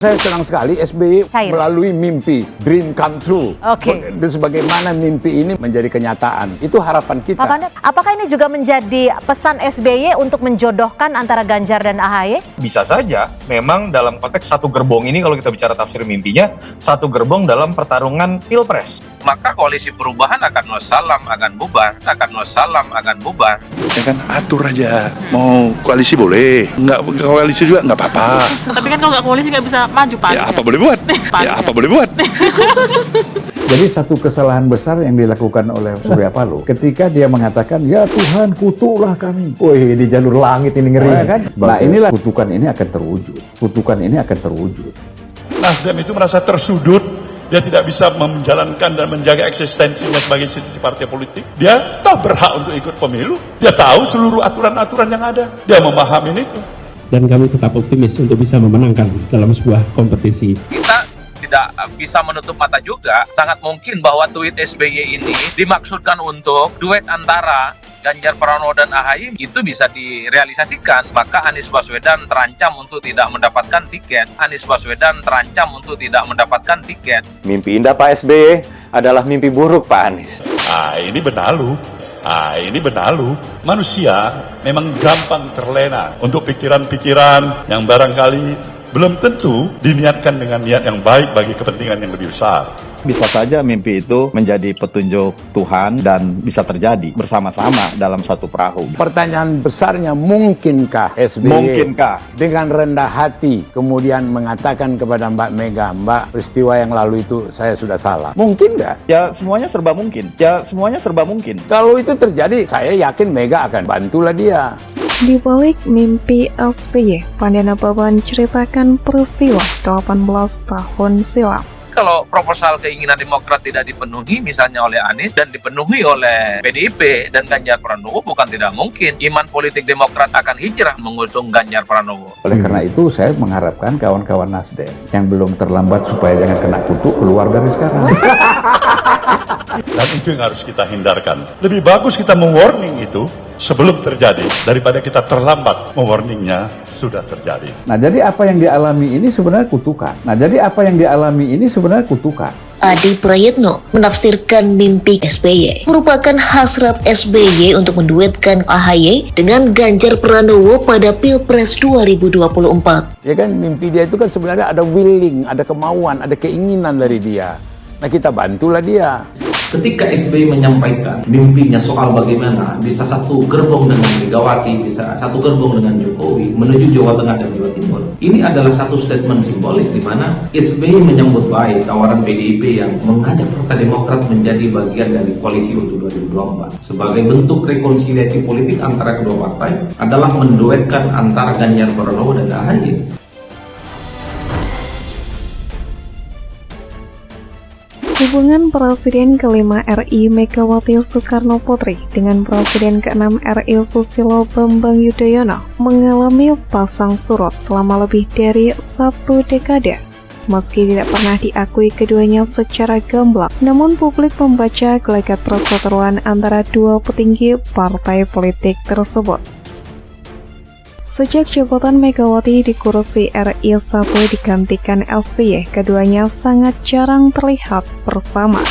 Saya senang sekali SBY melalui mimpi, dream come true. Dan sebagaimana mimpi ini menjadi kenyataan, itu harapan kita. Pak Pandet, apakah ini juga menjadi pesan SBY untuk menjodohkan antara Ganjar dan AHY? Bisa saja, memang dalam konteks satu gerbong ini kalau kita bicara tafsir mimpinya, satu gerbong dalam pertarungan pilpres. Maka koalisi perubahan akan wassalam, akan bubar, akan wassalam, akan bubar. Ya kan atur aja, mau koalisi boleh, nggak koalisi juga nggak apa-apa. Tapi kan kalau nggak koalisi nggak bisa maju, Pak. Ya apa boleh buat, ya apa boleh buat. Jadi satu kesalahan besar yang dilakukan oleh Surya Paloh ketika dia mengatakan, ya Tuhan kutuklah kami. Wih, di jalur langit ini ngeri kan? Nah inilah kutukan ini akan terwujud. Kutukan ini akan terwujud. Nasdem itu merasa tersudut. Dia tidak bisa menjalankan dan menjaga eksistensinya sebagai institusi partai politik. Dia tahu berhak untuk ikut pemilu. Dia tahu seluruh aturan-aturan yang ada. Dia memahami itu. Dan kami tetap optimis untuk bisa memenangkan dalam sebuah kompetisi. Kita tidak bisa menutup mata juga. Sangat mungkin bahwa tweet SBY ini dimaksudkan untuk duet antara Ganjar Pranowo dan AHY itu bisa direalisasikan, maka Anies Baswedan terancam untuk tidak mendapatkan tiket. Anies Baswedan terancam untuk tidak mendapatkan tiket. Mimpi indah Pak SBY adalah mimpi buruk Pak Anies. Ini benalu. Manusia memang gampang terlena untuk pikiran-pikiran yang barangkali belum tentu diniatkan dengan niat yang baik bagi kepentingan yang lebih besar. Bisa saja mimpi itu menjadi petunjuk Tuhan dan bisa terjadi bersama-sama dalam satu perahu. Pertanyaan besarnya, mungkinkah SBY dengan rendah hati kemudian mengatakan kepada Mbak Mega, Mbak, peristiwa yang lalu itu saya sudah salah? Mungkin nggak? Ya semuanya serba mungkin. Kalau itu terjadi, saya yakin Mega akan bantulah dia. Di balik mimpi SBY, Pandana Baban ceritakan peristiwa 18 tahun silam. Kalau proposal keinginan Demokrat tidak dipenuhi misalnya oleh Anies dan dipenuhi oleh PDIP dan Ganjar Pranowo, bukan tidak mungkin iman politik Demokrat akan hijrah mengusung Ganjar Pranowo. Oleh karena itu saya mengharapkan kawan-kawan Nasdem yang belum terlambat supaya jangan kena kutuk keluar dari sekarang. Dan itu yang harus kita hindarkan. Lebih bagus kita mewarning itu sebelum terjadi daripada kita terlambat mewarningnya sudah terjadi. Nah, jadi apa yang dialami ini sebenarnya kutukan. Adi Prayitno menafsirkan mimpi SBY merupakan hasrat SBY untuk menduetkan AHY dengan Ganjar Pranowo pada Pilpres 2024. Ya kan, mimpi dia itu kan sebenarnya ada willing, ada kemauan, ada keinginan dari dia. Nah, kita bantulah dia. Ketika SBY menyampaikan mimpinya soal bagaimana bisa satu gerbong dengan Megawati, bisa satu gerbong dengan Jokowi menuju Jawa Tengah dan Jawa Timur, ini adalah satu statement simbolik di mana SBY menyambut baik tawaran PDIP yang mengajak Partai Demokrat menjadi bagian dari koalisi untuk 2024. Sebagai bentuk rekonsiliasi politik antara kedua partai adalah menduetkan antara Ganjar Pranowo dan AHY. Hubungan Presiden ke-5 RI Megawati Soekarno Putri dengan Presiden ke-6 RI Susilo Bambang Yudhoyono mengalami pasang surut selama lebih dari 1 dekade. Meski tidak pernah diakui keduanya secara gamblang, namun publik membaca gelagat perseteruan antara dua petinggi partai politik tersebut. Sejak jabatan Megawati di kursi RI 1 digantikan SBY, keduanya sangat jarang terlihat bersama.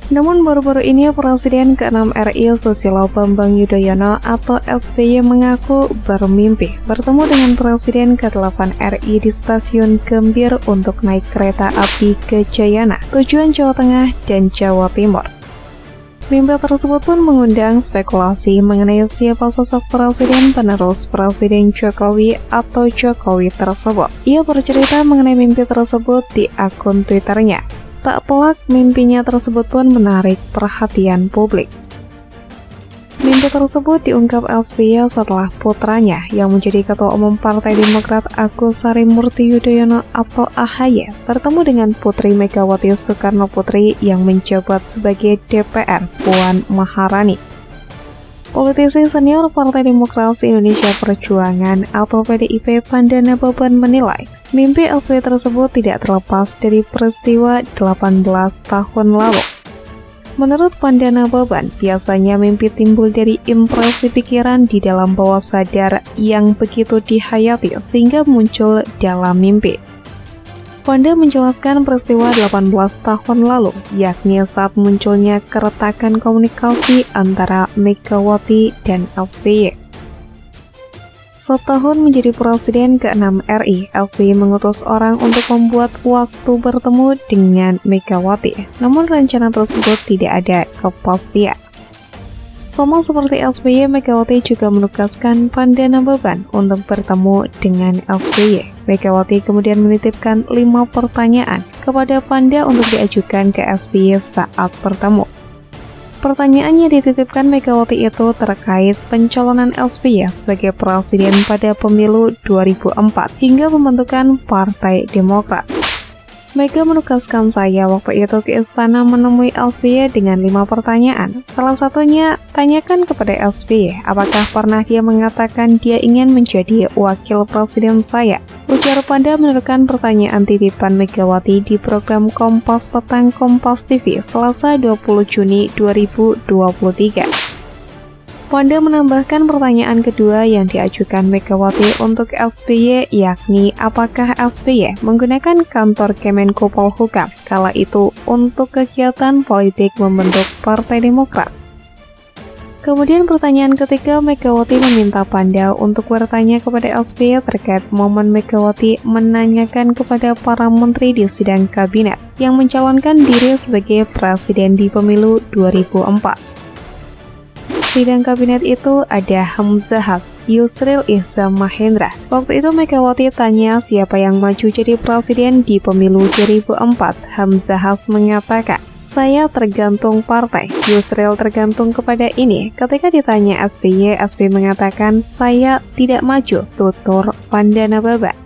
Namun baru-baru ini Presiden ke-6 RI Susilo Bambang Yudhoyono atau SBY mengaku bermimpi bertemu dengan Presiden ke-8 RI di stasiun Gambir untuk naik kereta api ke Jayana, tujuan Jawa Tengah dan Jawa Timur. Mimpi tersebut pun mengundang spekulasi mengenai siapa sosok presiden penerus Presiden Jokowi atau Jokowi tersebut. Ia bercerita mengenai mimpi tersebut di akun Twitternya. Tak pelak, mimpinya tersebut pun menarik perhatian publik. Mimpi tersebut diungkap SBY setelah putranya yang menjadi Ketua Umum Partai Demokrat Agus Harimurti Yudhoyono atau AHY bertemu dengan Putri Megawati Soekarno Putri yang menjabat sebagai DPR Puan Maharani. Politisi senior Partai Demokrasi Indonesia Perjuangan atau PDIP Pandana Baban menilai mimpi SBY tersebut tidak terlepas dari peristiwa 18 tahun lalu. Menurut Pandana Baban, biasanya mimpi timbul dari impresi pikiran di dalam bawah sadar yang begitu dihayati sehingga muncul dalam mimpi. Panda menjelaskan peristiwa 18 tahun lalu, yakni saat munculnya keretakan komunikasi antara Megawati dan SBY. Setahun menjadi presiden ke-6 RI, SBY mengutus orang untuk membuat waktu bertemu dengan Megawati. Namun rencana tersebut tidak ada kepastian. Sama seperti SBY, Megawati juga menugaskan Panda Nababan untuk bertemu dengan SBY. Megawati kemudian menitipkan 5 pertanyaan kepada Panda untuk diajukan ke SBY saat bertemu. Pertanyaan yang dititipkan Megawati itu terkait pencalonan SBY sebagai presiden pada pemilu 2004 hingga pembentukan Partai Demokrat. Mega menugaskan saya waktu itu ke istana menemui SBY dengan 5 pertanyaan. Salah satunya, tanyakan kepada SBY apakah pernah dia mengatakan dia ingin menjadi wakil presiden saya. Ujar Panda meneruskan pertanyaan titipan Megawati di program Kompas Petang Kompas TV Selasa 20 Juni 2023. Panda menambahkan pertanyaan kedua yang diajukan Megawati untuk SBY, yakni apakah SBY menggunakan kantor Kemenko Polhukam kala itu untuk kegiatan politik membentuk Partai Demokrat. Kemudian pertanyaan ketiga, Megawati meminta Panda untuk bertanya kepada SBY terkait momen Megawati menanyakan kepada para menteri di sidang kabinet yang mencalonkan diri sebagai presiden di pemilu 2004. Sidang kabinet itu ada Hamzahas, Yusril Ihza Mahendra. Waktu itu Megawati tanya siapa yang maju jadi presiden di pemilu 2004. Hamzahas mengatakan, saya tergantung partai, Yusril tergantung kepada ini. Ketika ditanya SBY, SBY mengatakan saya tidak maju, tutur Panda Nababan.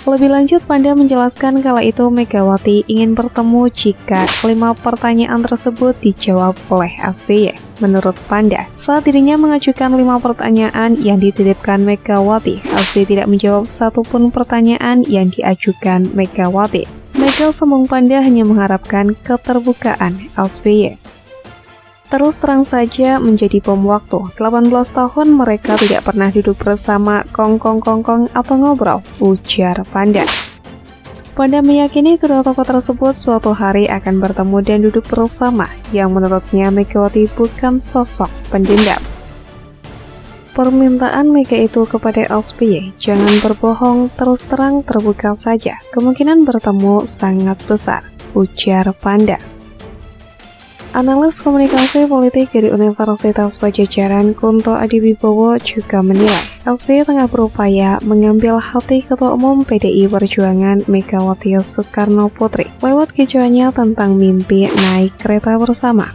Lebih lanjut, Panda menjelaskan kala itu Megawati ingin bertemu jika 5 pertanyaan tersebut dijawab oleh SBY. Menurut Panda, saat dirinya mengajukan 5 pertanyaan yang dititipkan Megawati, SBY tidak menjawab satupun pertanyaan yang diajukan Megawati. Mega sambung Panda hanya mengharapkan keterbukaan SBY. Terus terang saja menjadi bom waktu. 18 tahun mereka tidak pernah duduk bersama kongkong atau ngobrol, ujar Panda. Panda meyakini kedua tokoh tersebut suatu hari akan bertemu dan duduk bersama, yang menurutnya Megawati bukan sosok pendendam. Permintaan Mega itu kepada SBY, jangan berbohong, terus terang terbuka saja, kemungkinan bertemu sangat besar, ujar Panda. Analis komunikasi politik dari Universitas Pajajaran Kunto Adiwibowo juga menilai SBY tengah berupaya mengambil hati Ketua Umum PDI Perjuangan Megawati Soekarno Putri lewat kicauannya tentang mimpi naik kereta bersama.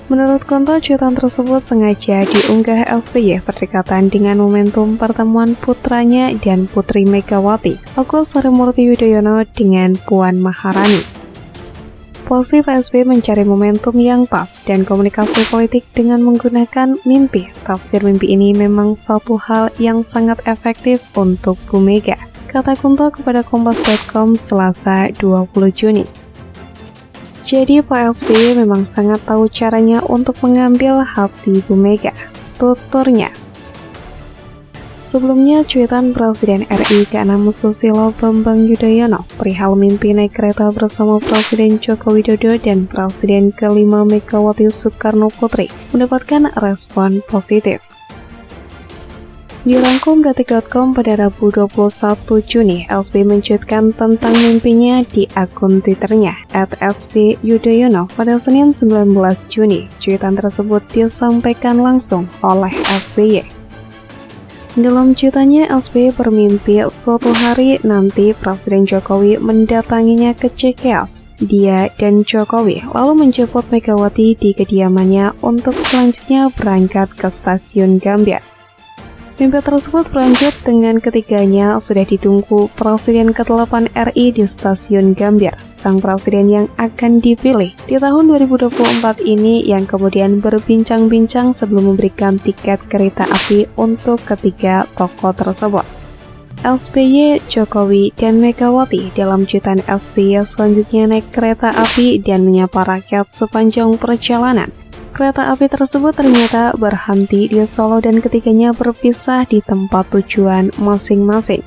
Menurut Kunto, cuitan tersebut sengaja diunggah SBY berdekatan dengan momentum pertemuan putranya dan Putri Megawati, Agus Harimurti Yudhoyono dengan Puan Maharani. Posisi PSB mencari momentum yang pas dan komunikasi politik dengan menggunakan mimpi. Tafsir mimpi ini memang satu hal yang sangat efektif untuk Bu Mega, kata Kunto kepada Kompas.com Selasa 20 Juni. Jadi Pak SBY memang sangat tahu caranya untuk mengambil hati Bu Mega, tuturnya. Sebelumnya, cuitan Presiden RI ke-6 Susilo Bambang Yudhoyono perihal mimpi naik kereta bersama Presiden Joko Widodo dan Presiden ke-5 Megawati Soekarno Putri mendapatkan respon positif. Dirangkum Detik.com pada Rabu 21 Juni, SBY mencuitkan tentang mimpinya di akun Twitternya @SBYudhoyono pada Senin 19 Juni. Cuitan tersebut disampaikan langsung oleh SBY. Dalam cuitannya, SBY bermimpi suatu hari nanti Presiden Jokowi mendatanginya ke Cikeas. Dia dan Jokowi lalu menjemput Megawati di kediamannya untuk selanjutnya berangkat ke stasiun Gambir. Mimpi tersebut berlanjut dengan ketiganya sudah ditunggu Presiden ke-8 RI di stasiun Gambir, sang presiden yang akan dipilih di tahun 2024 ini yang kemudian berbincang-bincang sebelum memberikan tiket kereta api untuk ketiga tokoh tersebut. SBY, Jokowi, dan Megawati dalam cuitan SBY selanjutnya naik kereta api dan menyapa rakyat sepanjang perjalanan. Kereta api tersebut ternyata berhenti di Solo dan ketiganya berpisah di tempat tujuan masing-masing.